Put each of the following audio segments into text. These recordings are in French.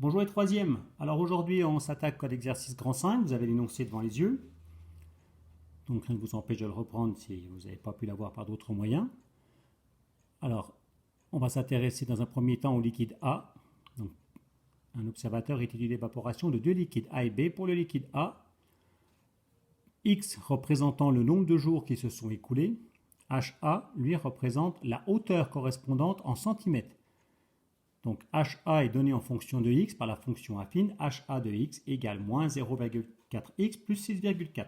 Bonjour les troisièmes. Alors aujourd'hui on s'attaque à l'exercice grand 5, vous avez l'énoncé devant les yeux. Donc rien ne vous empêche de le reprendre si vous n'avez pas pu l'avoir par d'autres moyens. Alors on va s'intéresser dans un premier temps au liquide A. Donc, un observateur étudie l'évaporation de deux liquides A et B. Pour le liquide A, X représentant le nombre de jours qui se sont écoulés, HA lui représente la hauteur correspondante en centimètres. Donc HA est donné en fonction de x par la fonction affine HA de x égale moins 0,4x plus 6,4.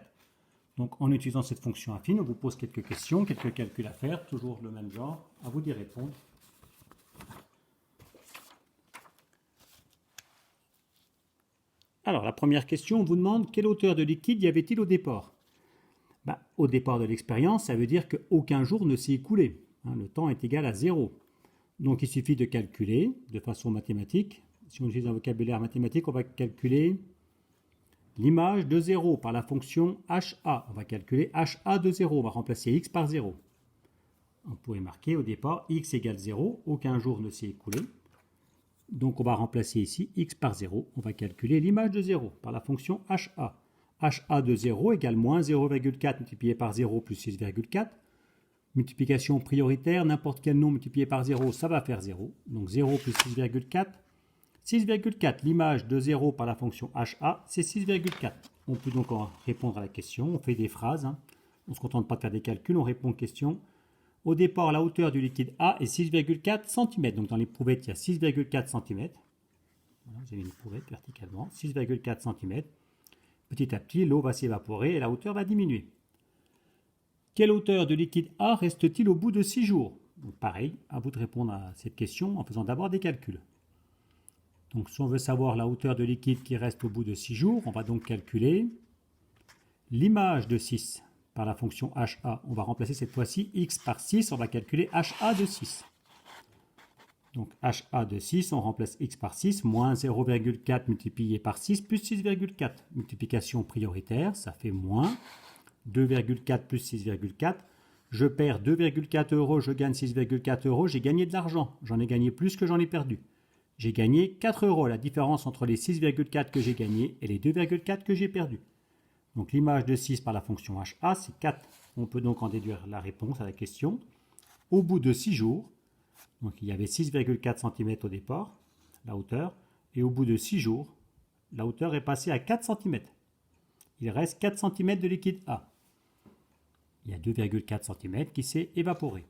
Donc en utilisant cette fonction affine, on vous pose quelques questions, quelques calculs à faire, toujours le même genre, à vous d'y répondre. Alors la première question, on vous demande quelle hauteur de liquide y avait-il au départ? Au départ de l'expérience, ça veut dire qu'aucun jour ne s'est écoulé. Le temps est égal à 0. Donc il suffit de calculer de façon mathématique. Si on utilise un vocabulaire mathématique, on va calculer l'image de 0 par la fonction HA. On va calculer HA de 0. On va remplacer x par 0. On pourrait marquer au départ x égale 0. Aucun jour ne s'est écoulé. Donc on va remplacer ici x par 0. On va calculer l'image de 0 par la fonction HA. HA de 0 égale moins 0,4 multiplié par 0 plus 6,4. Multiplication prioritaire, n'importe quel nombre multiplié par 0, ça va faire 0. Donc 0 plus 6,4. 6,4, l'image de 0 par la fonction HA, c'est 6,4. On peut donc en répondre à la question. On fait des phrases. On ne se contente pas de faire des calculs, on répond aux questions. Au départ, la hauteur du liquide A est 6,4 cm. Donc dans l'éprouvette, il y a 6,4 cm. Voilà, vous avez une éprouvette verticalement, 6,4 cm. Petit à petit, l'eau va s'évaporer et la hauteur va diminuer. Quelle hauteur de liquide A reste-t-il au bout de 6 jours? Donc pareil, à vous de répondre à cette question en faisant d'abord des calculs. Donc si on veut savoir la hauteur de liquide qui reste au bout de 6 jours, on va donc calculer l'image de 6 par la fonction HA. On va remplacer cette fois-ci x par 6, on va calculer HA de 6. Donc HA de 6, on remplace x par 6, moins 0,4 multiplié par 6 plus 6,4. Multiplication prioritaire, ça fait moins 2,4 plus 6,4. Je perds 2,4 euros, je gagne 6,4 euros, j'ai gagné de l'argent. J'en ai gagné plus que j'en ai perdu. J'ai gagné 4 euros, la différence entre les 6,4 que j'ai gagné et les 2,4 que j'ai perdu. Donc l'image de 6 par la fonction HA, c'est 4. On peut donc en déduire la réponse à la question. Au bout de 6 jours, donc il y avait 6,4 cm au départ, la hauteur, et au bout de 6 jours, la hauteur est passée à 4 cm. Il reste 4 cm de liquide A. Il y a 2,4 cm qui s'est évaporé.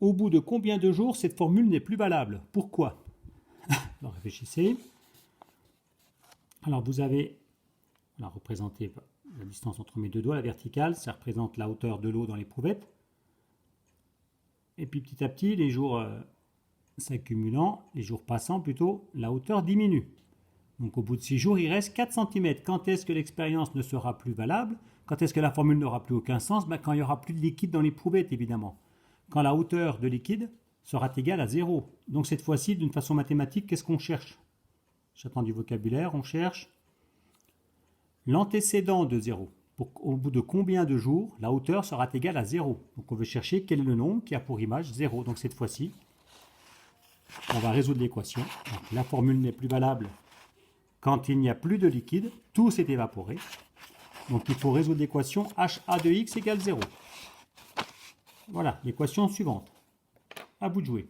Au bout de combien de jours cette formule n'est plus valable? Pourquoi? Alors réfléchissez. Alors vous avez représenté la distance entre mes deux doigts, la verticale, ça représente la hauteur de l'eau dans l'éprouvette. Et puis petit à petit, les jours s'accumulant, les jours passant plutôt, la hauteur diminue. Donc au bout de 6 jours, il reste 4 cm. Quand est-ce que l'expérience ne sera plus valable? Quand est-ce que la formule n'aura plus aucun sens? Quand il n'y aura plus de liquide dans l'éprouvette, évidemment. Quand la hauteur de liquide sera égale à 0. Donc cette fois-ci, d'une façon mathématique, qu'est-ce qu'on cherche? J'attends du vocabulaire, on cherche l'antécédent de 0. Au bout de combien de jours la hauteur sera égale à 0? Donc on veut chercher quel est le nombre qui a pour image 0. Donc cette fois-ci, on va résoudre l'équation. La formule n'est plus valable quand il n'y a plus de liquide, tout s'est évaporé. Donc il faut résoudre l'équation HA de x égale 0. Voilà, l'équation suivante. À vous de jouer.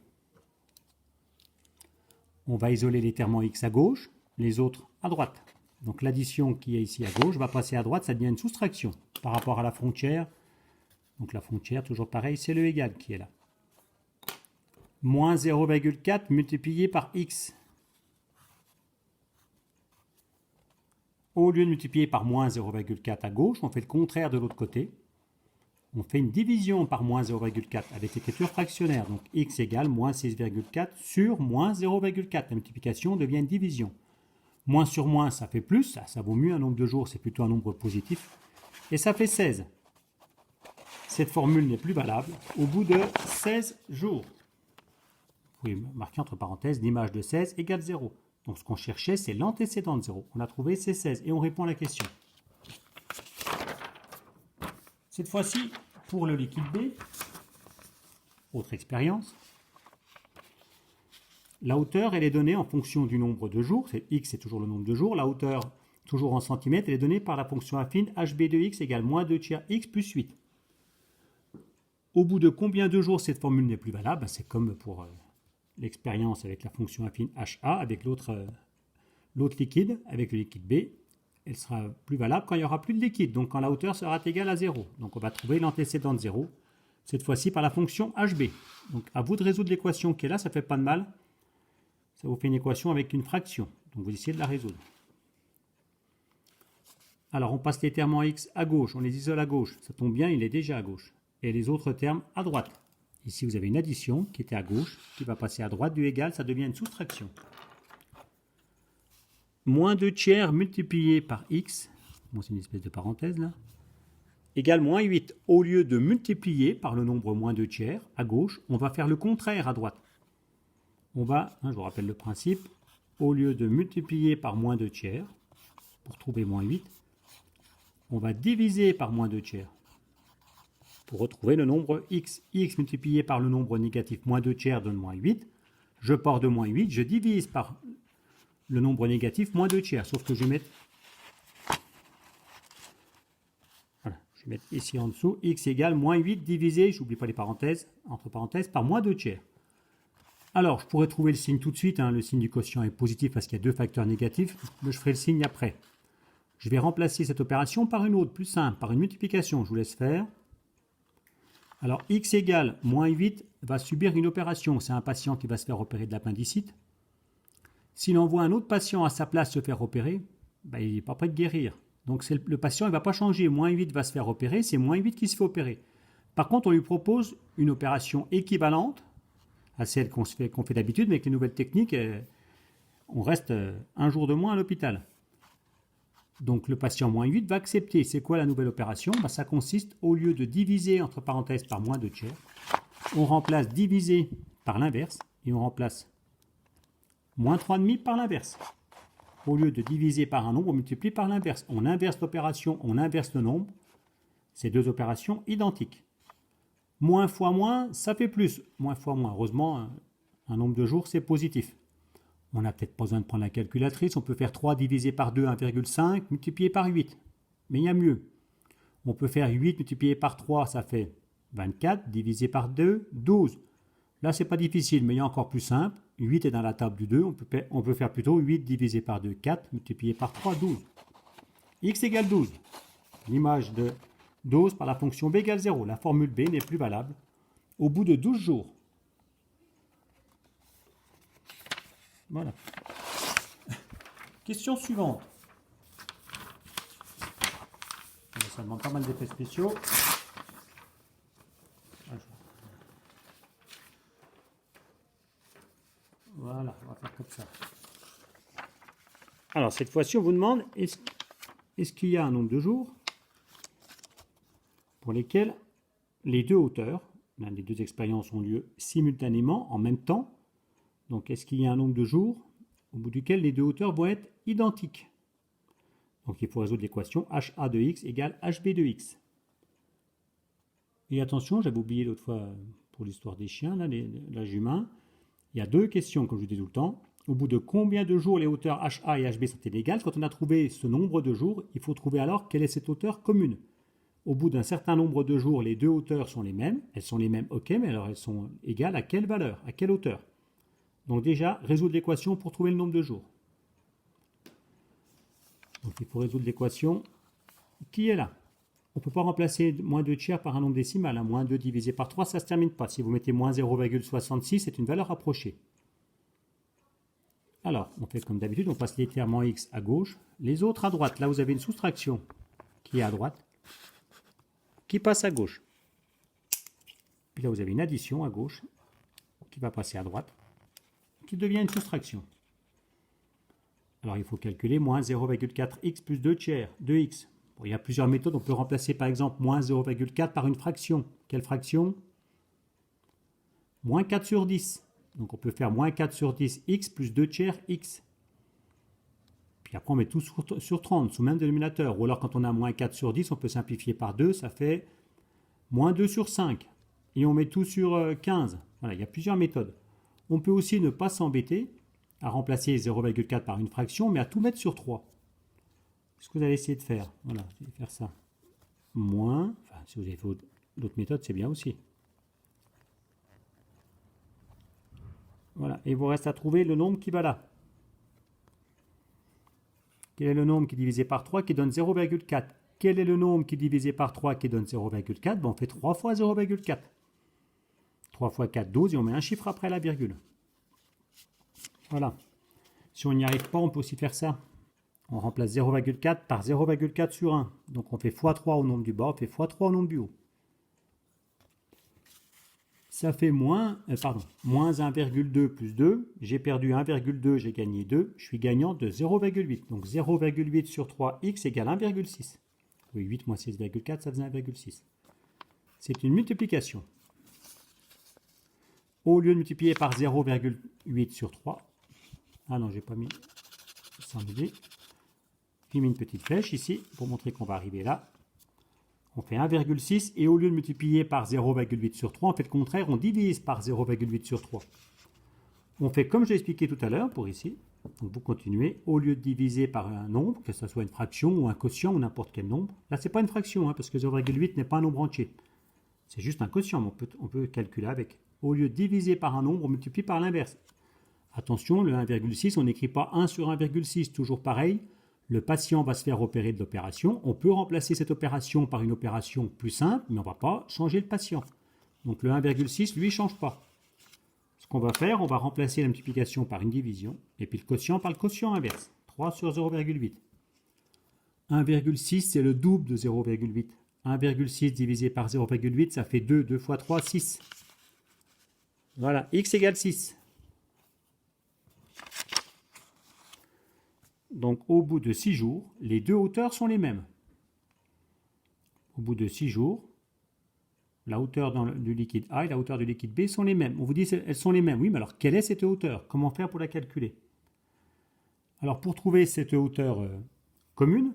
On va isoler les termes en x à gauche, les autres à droite. Donc l'addition qui est ici à gauche va passer à droite, ça devient une soustraction par rapport à la frontière. Donc la frontière, toujours pareil, c'est le égal qui est là. Moins 0,4 multiplié par x. Au lieu de multiplier par moins 0,4 à gauche, on fait le contraire de l'autre côté. On fait une division par moins 0,4 avec l'écriture fractionnaire. Donc x égale moins 6,4 sur moins 0,4. La multiplication devient une division. Moins sur moins, ça fait plus. Ça vaut mieux un nombre de jours, c'est plutôt un nombre positif. Et ça fait 16. Cette formule n'est plus valable au bout de 16 jours. Vous pouvez marquer entre parenthèses l'image de 16 égale 0. Donc ce qu'on cherchait, c'est l'antécédent de 0. On a trouvé, c'est 16. Et on répond à la question. Cette fois-ci, pour le liquide B, autre expérience. La hauteur, elle est donnée en fonction du nombre de jours. X, c'est toujours le nombre de jours. La hauteur, toujours en centimètres, elle est donnée par la fonction affine hb de x égale moins 2 tiers x plus 8. Au bout de combien de jours cette formule n'est plus valable? C'est comme pour l'expérience avec la fonction affine HA, avec l'autre liquide, avec le liquide B. Elle sera plus valable quand il n'y aura plus de liquide, donc quand la hauteur sera égale à 0. Donc on va trouver l'antécédent de 0, cette fois-ci par la fonction HB. Donc à vous de résoudre l'équation qui est là, ça ne fait pas de mal. Ça vous fait une équation avec une fraction. Donc vous essayez de la résoudre. Alors on passe les termes en x à gauche, on les isole à gauche. Ça tombe bien, il est déjà à gauche. Et les autres termes à droite. Ici vous avez une addition qui était à gauche, qui va passer à droite du égal, ça devient une soustraction. Moins 2 tiers multiplié par x, bon, c'est une espèce de parenthèse là, égale moins 8. Au lieu de multiplier par le nombre moins 2 tiers à gauche, on va faire le contraire à droite. On va, je vous rappelle le principe, au lieu de multiplier par moins 2 tiers, pour trouver moins 8, on va diviser par moins 2 tiers pour retrouver le nombre x. X multiplié par le nombre négatif moins 2 tiers donne moins 8. Je pars de moins 8, je divise par le nombre négatif moins 2 tiers, sauf que je vais mettre, voilà, je vais mettre ici en dessous, x égale moins 8 divisé, je n'oublie pas les parenthèses, entre parenthèses, par moins 2 tiers. Alors, je pourrais trouver le signe tout de suite, le signe du quotient est positif parce qu'il y a deux facteurs négatifs, mais je ferai le signe après. Je vais remplacer cette opération par une autre, plus simple, par une multiplication, je vous laisse faire. Alors, x égale moins 8 va subir une opération, c'est un patient qui va se faire opérer de l'appendicite. S'il envoie un autre patient à sa place se faire opérer, il n'est pas prêt de guérir. Donc le patient ne va pas changer, moins 8 va se faire opérer, c'est moins 8 qui se fait opérer. Par contre, on lui propose une opération équivalente à celle qu'on fait d'habitude, mais avec les nouvelles techniques, on reste un jour de moins à l'hôpital. Donc le patient moins 8 va accepter. C'est quoi la nouvelle opération? Ça consiste, au lieu de diviser entre parenthèses par moins 2 tiers, on remplace diviser par l'inverse et on remplace moins 3,5 par l'inverse. Au lieu de diviser par un nombre, on multiplie par l'inverse. On inverse l'opération, on inverse le nombre. C'est deux opérations identiques. Moins fois moins, ça fait plus. Moins fois moins. Heureusement, un nombre de jours, c'est positif. On n'a peut-être pas besoin de prendre la calculatrice. On peut faire 3 divisé par 2, 1,5, multiplié par 8. Mais il y a mieux. On peut faire 8 multiplié par 3, ça fait 24, divisé par 2, 12. Là, c'est pas difficile, mais il y a encore plus simple. 8 est dans la table du 2. On peut faire plutôt 8 divisé par 2, 4, multiplié par 3, 12. X égale 12. L'image de 12 par la fonction b égale 0. La formule b n'est plus valable au bout de 12 jours. Voilà. Question suivante. Ça demande pas mal d'effets spéciaux. Voilà, on va faire comme ça. Alors, cette fois-ci, on vous demande, est-ce qu'il y a un nombre de jours pour lesquels les deux hauteurs, les deux expériences ont lieu simultanément, en même temps. Donc, est-ce qu'il y a un nombre de jours au bout duquel les deux hauteurs vont être identiques? Donc, il faut résoudre l'équation HA de x égale HB de x. Et attention, j'avais oublié l'autre fois pour l'histoire des chiens, l'âge humain. Il y a deux questions, comme je vous dis tout le temps. Au bout de combien de jours les hauteurs HA et HB sont-elles égales? Quand on a trouvé ce nombre de jours, il faut trouver alors quelle est cette hauteur commune. Au bout d'un certain nombre de jours, les deux hauteurs sont les mêmes. Elles sont les mêmes, ok, mais alors elles sont égales à quelle valeur? À quelle hauteur? Donc déjà, résoudre l'équation pour trouver le nombre de jours. Donc il faut résoudre l'équation qui est là. On ne peut pas remplacer moins 2 tiers par un nombre décimal. Moins 2 divisé par 3, ça ne se termine pas. Si vous mettez moins 0,66, c'est une valeur approchée. Alors, on fait comme d'habitude, on passe les termes en x à gauche, les autres à droite. Là, vous avez une soustraction qui est à droite, qui passe à gauche. Puis là, vous avez une addition à gauche, qui va passer à droite, qui devient une soustraction. Alors, il faut calculer moins 0,4x plus 2 tiers, 2x. Bon, il y a plusieurs méthodes. On peut remplacer par exemple moins 0,4 par une fraction. Quelle fraction? Moins 4 sur 10. Donc on peut faire moins 4 sur 10 x plus 2 tiers x. Puis après on met tout sur 30, sous même dénominateur. Ou alors quand on a moins 4 sur 10, on peut simplifier par 2, ça fait moins 2 sur 5. Et on met tout sur 15. Voilà, il y a plusieurs méthodes. On peut aussi ne pas s'embêter à remplacer 0,4 par une fraction, mais à tout mettre sur 3. Ce que vous allez essayer de faire, voilà, je vais faire ça. Moins, enfin, si vous avez fait d'autres méthodes, c'est bien aussi. Voilà, et il vous reste à trouver le nombre qui va là. Quel est le nombre qui est divisé par 3 qui donne 0,4? Quel est le nombre qui est divisé par 3 qui donne 0,4? On fait 3 fois 0,4. 3 fois 4, 12, et on met un chiffre après la virgule. Voilà. Si on n'y arrive pas, on peut aussi faire ça. On remplace 0,4 par 0,4 sur 1. Donc on fait x3 au nombre du bas, on fait x3 au nombre du haut. Ça fait moins 1,2 plus 2. J'ai perdu 1,2, j'ai gagné 2. Je suis gagnant de 0,8. Donc 0,8 sur 3, x égale 1,6. Oui, 8 moins 6,4, ça faisait 1,6. C'est une multiplication. Au lieu de multiplier par 0,8 sur 3, ah non, j'ai pas mis sans idée. J'ai mis une petite flèche ici pour montrer qu'on va arriver là. On fait 1,6 et au lieu de multiplier par 0,8 sur 3, on fait le contraire, on divise par 0,8 sur 3. On fait comme je l'ai expliqué tout à l'heure pour ici. Donc vous continuez, au lieu de diviser par un nombre, que ce soit une fraction ou un quotient ou n'importe quel nombre. Là, ce n'est pas une fraction, parce que 0,8 n'est pas un nombre entier. C'est juste un quotient, mais on peut calculer avec. Au lieu de diviser par un nombre, on multiplie par l'inverse. Attention, le 1,6, on n'écrit pas 1 sur 1,6, toujours pareil. Le patient va se faire opérer de l'opération. On peut remplacer cette opération par une opération plus simple, mais on ne va pas changer le patient. Donc le 1,6, lui, ne change pas. Ce qu'on va faire, on va remplacer la multiplication par une division, et puis le quotient par le quotient inverse. 3 sur 0,8. 1,6, c'est le double de 0,8. 1,6 divisé par 0,8, ça fait 2. 2 fois 3, 6. Voilà, x égale 6. Donc au bout de 6 jours, les deux hauteurs sont les mêmes. Au bout de 6 jours, la hauteur du liquide A et la hauteur du liquide B sont les mêmes. On vous dit qu'elles sont les mêmes. Oui, mais alors quelle est cette hauteur? Comment faire pour la calculer? Alors pour trouver cette hauteur commune,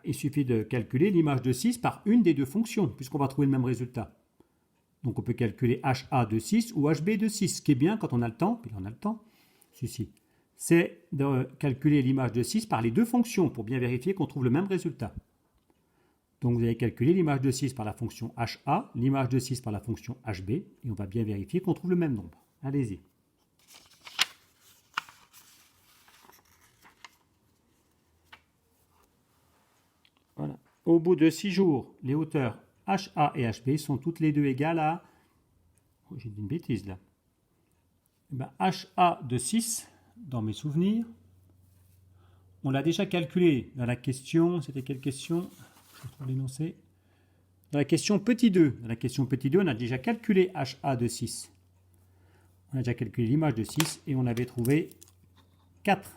il suffit de calculer l'image de 6 par une des deux fonctions, puisqu'on va trouver le même résultat. Donc on peut calculer HA de 6 ou HB de 6. Ce qui est bien quand on a le temps, puis on a le temps, c'est de calculer l'image de 6 par les deux fonctions pour bien vérifier qu'on trouve le même résultat. Donc vous allez calculer l'image de 6 par la fonction HA, l'image de 6 par la fonction HB, et on va bien vérifier qu'on trouve le même nombre. Allez-y. Voilà. Au bout de 6 jours, les hauteurs HA et HB sont toutes les deux égales à... Oh, j'ai dit une bêtise là. HA de 6, dans mes souvenirs, on l'a déjà calculé dans la question, c'était quelle question? Je trouve l'énoncé. Dans la question petit 2, on a déjà calculé HA de 6. On a déjà calculé l'image de 6 et on avait trouvé 4.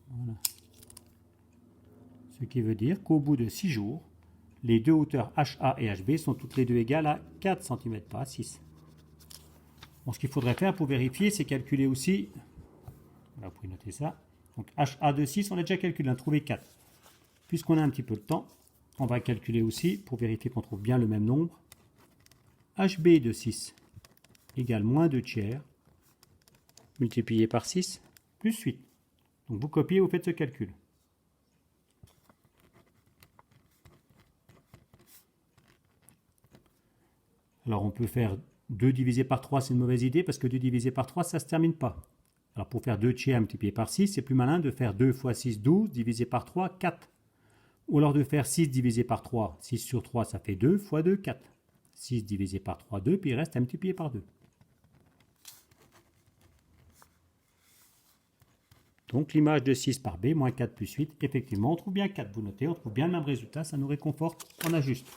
Voilà. Ce qui veut dire qu'au bout de 6 jours, les deux hauteurs HA et HB sont toutes les deux égales à 4 cm, pas à 6. Bon, ce qu'il faudrait faire pour vérifier, c'est calculer aussi, voilà, vous pouvez noter ça, donc HA de 6, on a déjà calculé, on a trouvé 4. Puisqu'on a un petit peu de temps, on va calculer aussi, pour vérifier qu'on trouve bien le même nombre, HB de 6 égale moins 2 tiers, multiplié par 6, plus 8. Donc vous copiez, vous faites ce calcul. Alors on peut faire 2 divisé par 3, c'est une mauvaise idée, parce que 2 divisé par 3, ça ne se termine pas. Alors pour faire 2 tiers multiplié par 6, c'est plus malin de faire 2 fois 6, 12, divisé par 3, 4. Ou alors de faire 6 divisé par 3, 6 sur 3, ça fait 2 fois 2, 4. 6 divisé par 3, 2, puis il reste à multiplier par 2. Donc l'image de 6 par B, moins 4 plus 8, effectivement, on trouve bien 4. Vous notez, on trouve bien le même résultat, ça nous réconforte, on ajuste.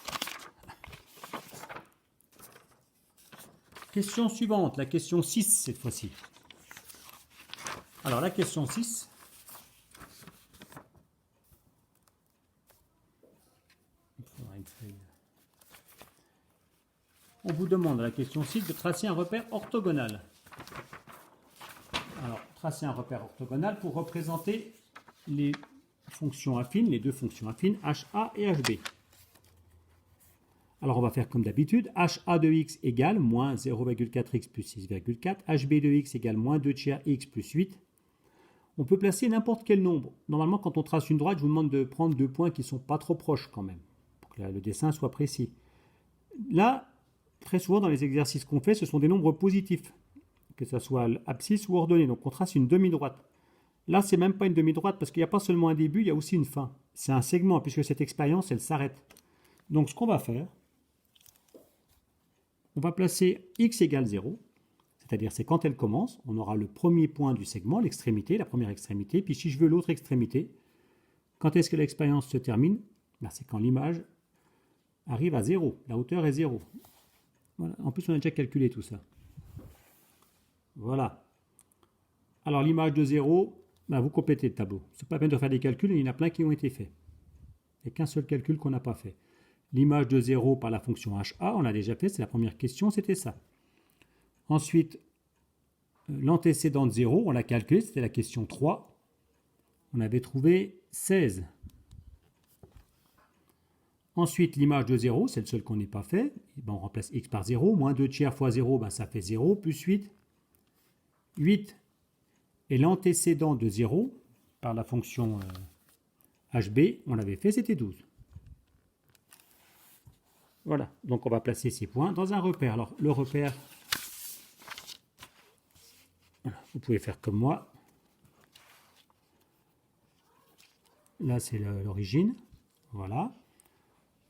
Question suivante, la question 6 cette fois-ci. Alors la question 6, on vous demande à la question 6 de tracer un repère orthogonal. Alors tracer un repère orthogonal pour représenter les fonctions affines, les deux fonctions affines HA et HB. Alors on va faire comme d'habitude, HA de x égale moins 0,4x plus 6,4, HB de x égale moins 2 tiers x plus 8. On peut placer n'importe quel nombre. Normalement, quand on trace une droite, je vous demande de prendre deux points qui ne sont pas trop proches quand même, pour que le dessin soit précis. Là, très souvent dans les exercices qu'on fait, ce sont des nombres positifs, que ce soit abscisse ou ordonnée. Donc on trace une demi-droite. Là, c'est même pas une demi-droite parce qu'il n'y a pas seulement un début, il y a aussi une fin. C'est un segment puisque cette expérience, elle s'arrête. Donc ce qu'on va faire, on va placer x égale 0, c'est-à-dire c'est quand elle commence, on aura le premier point du segment, l'extrémité, la première extrémité, puis si je veux l'autre extrémité, quand est-ce que l'expérience se termine? Ben, c'est quand l'image arrive à 0, la hauteur est 0. Voilà. En plus, on a déjà calculé tout ça. Voilà. Alors l'image de 0, ben, vous complétez le tableau. Ce n'est pas la peine de faire des calculs, il y en a plein qui ont été faits. Il n'y a qu'un seul calcul qu'on n'a pas fait. L'image de 0 par la fonction HA, on l'a déjà fait, c'est la première question, c'était ça. Ensuite, l'antécédent de 0, on l'a calculé, c'était la question 3. On avait trouvé 16. Ensuite, l'image de 0, c'est le seul qu'on n'ait pas fait. Et ben, on remplace x par 0. Moins 2 tiers fois 0, ben, ça fait 0, plus 8. 8. Et l'antécédent de 0, par la fonction HB, on l'avait fait, c'était 12. Voilà, donc on va placer ces points dans un repère. Alors, le repère, vous pouvez faire comme moi. Là, c'est l'origine. Voilà.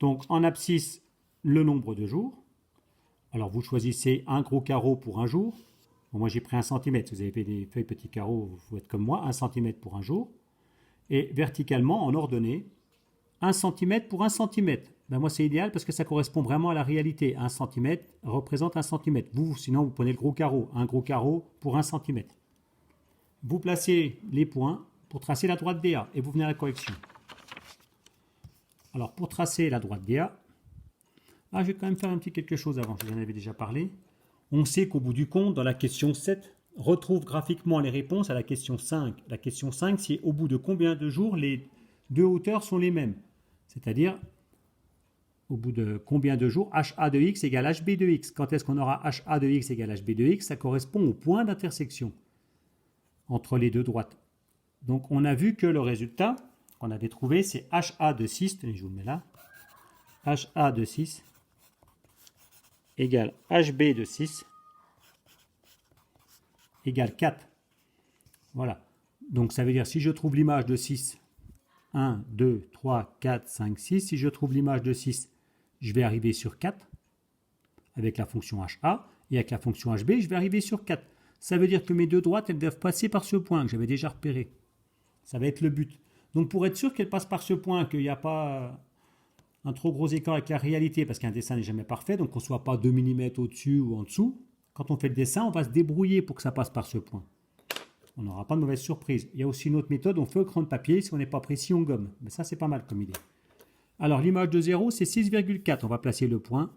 Donc, en abscisse, le nombre de jours. Alors, vous choisissez un gros carreau pour un jour. Bon, moi, j'ai pris 1 cm. Si vous avez fait des feuilles petits carreaux, vous pouvez être comme moi, 1 cm pour un jour. Et verticalement, en ordonnée, 1 cm pour 1 cm. Ben moi, c'est idéal parce que ça correspond vraiment à la réalité. 1 cm représente 1 cm. Vous, sinon, vous prenez le gros carreau. Un gros carreau pour 1 cm. Vous placez les points pour tracer la droite DA et vous venez à la correction. Alors, pour tracer la droite DA, je vais quand même faire un petit quelque chose avant, je vous en avais déjà parlé. On sait qu'au bout du compte, dans la question 7, retrouve graphiquement les réponses à la question 5. La question 5, c'est au bout de combien de jours les deux hauteurs sont les mêmes. C'est-à-dire, au bout de combien de jours HA de x égale HB de x. Quand est-ce qu'on aura HA de x égale HB de x? Ça correspond au point d'intersection entre les deux droites. Donc, on a vu que le résultat qu'on avait trouvé, c'est HA de 6, je vous le mets là, HA de 6 égale HB de 6 égale 4. Voilà. Donc, ça veut dire si je trouve l'image de 6, 1, 2, 3, 4, 5, 6, si je trouve l'image de 6, je vais arriver sur 4 avec la fonction HA, et avec la fonction HB, je vais arriver sur 4. Ça veut dire que mes deux droites, elles doivent passer par ce point que j'avais déjà repéré. Ça va être le but. Donc pour être sûr qu'elles passent par ce point, qu'il n'y a pas un trop gros écart avec la réalité, parce qu'un dessin n'est jamais parfait, donc qu'on ne soit pas 2 mm au-dessus ou en dessous, quand on fait le dessin, on va se débrouiller pour que ça passe par ce point. On n'aura pas de mauvaise surprise. Il y a aussi une autre méthode, on fait au crayon de papier, si on n'est pas précis, on gomme. Mais ça, c'est pas mal comme idée. Alors l'image de 0, c'est 6,4. On va placer le point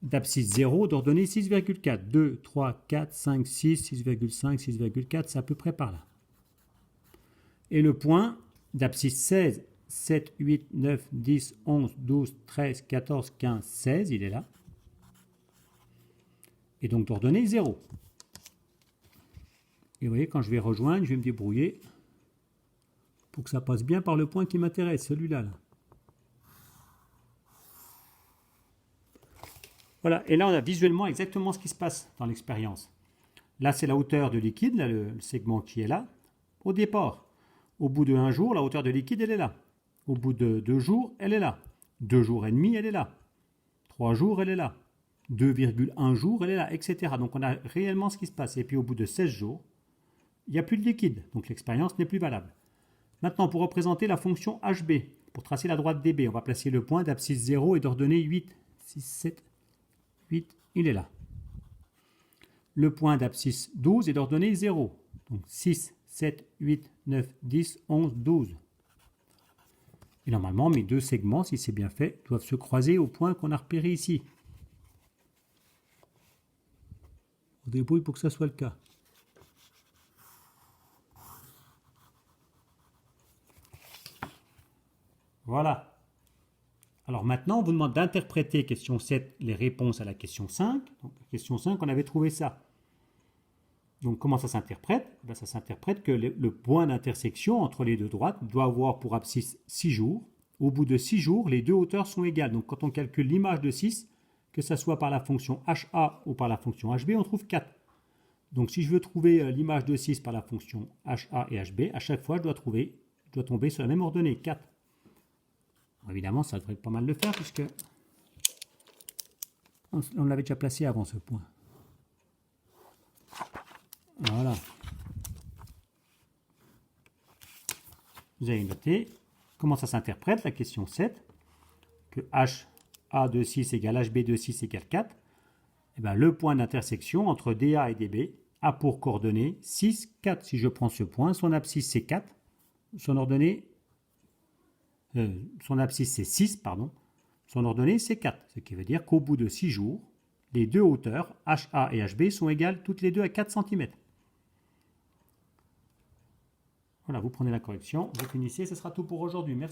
d'abscisse 0 d'ordonnée 6,4. 2, 3, 4, 5, 6, 6,5, 6,4, c'est à peu près par là. Et le point d'abscisse 16, 7, 8, 9, 10, 11, 12, 13, 14, 15, 16, il est là. Et donc d'ordonnée 0. Et vous voyez, quand je vais rejoindre, je vais me débrouiller pour que ça passe bien par le point qui m'intéresse, celui-là. Là. Voilà, et là on a visuellement exactement ce qui se passe dans l'expérience. Là c'est la hauteur de liquide, là, le segment qui est là, au départ. Au bout de 1 jour, la hauteur de liquide elle est là. Au bout de 2 jours, elle est là. 2 jours et demi, elle est là. 3 jours, elle est là. 2,1 jours, elle est là, etc. Donc on a réellement ce qui se passe. Et puis au bout de 16 jours, il n'y a plus de liquide, donc l'expérience n'est plus valable. Maintenant, pour représenter la fonction HB, pour tracer la droite DB, on va placer le point d'abscisse 0 et d'ordonnée 8, 6, 7, 8, il est là. Le point d'abscisse 12 est d'ordonnée 0. Donc 6, 7, 8, 9, 10, 11, 12. Et normalement, mes deux segments, si c'est bien fait, doivent se croiser au point qu'on a repéré ici. On débrouille pour que ça soit le cas. Voilà. Alors maintenant, on vous demande d'interpréter, question 7, les réponses à la question 5. Donc, question 5, on avait trouvé ça. Donc comment ça s'interprète? Ça s'interprète que le point d'intersection entre les deux droites doit avoir pour abscisse 6 jours. Au bout de 6 jours, les deux hauteurs sont égales. Donc quand on calcule l'image de 6, que ce soit par la fonction HA ou par la fonction HB, on trouve 4. Donc si je veux trouver l'image de 6 par la fonction HA et HB, à chaque fois je dois tomber sur la même ordonnée, 4. Alors, évidemment, ça devrait pas mal le faire puisque on l'avait déjà placé avant ce point. Voilà. Vous avez noté comment ça s'interprète, la question 7, que HA de 6 égale HB de 6 égale 4. Et bien, le point d'intersection entre DA et DB a pour coordonnées 6, 4. Si je prends ce point, son abscisse c'est 4, son abscisse c'est 6, pardon, son ordonnée c'est 4. Ce qui veut dire qu'au bout de 6 jours, les deux hauteurs, HA et HB, sont égales toutes les deux à 4 cm. Voilà, vous prenez la correction, vous finissez, ce sera tout pour aujourd'hui. Merci.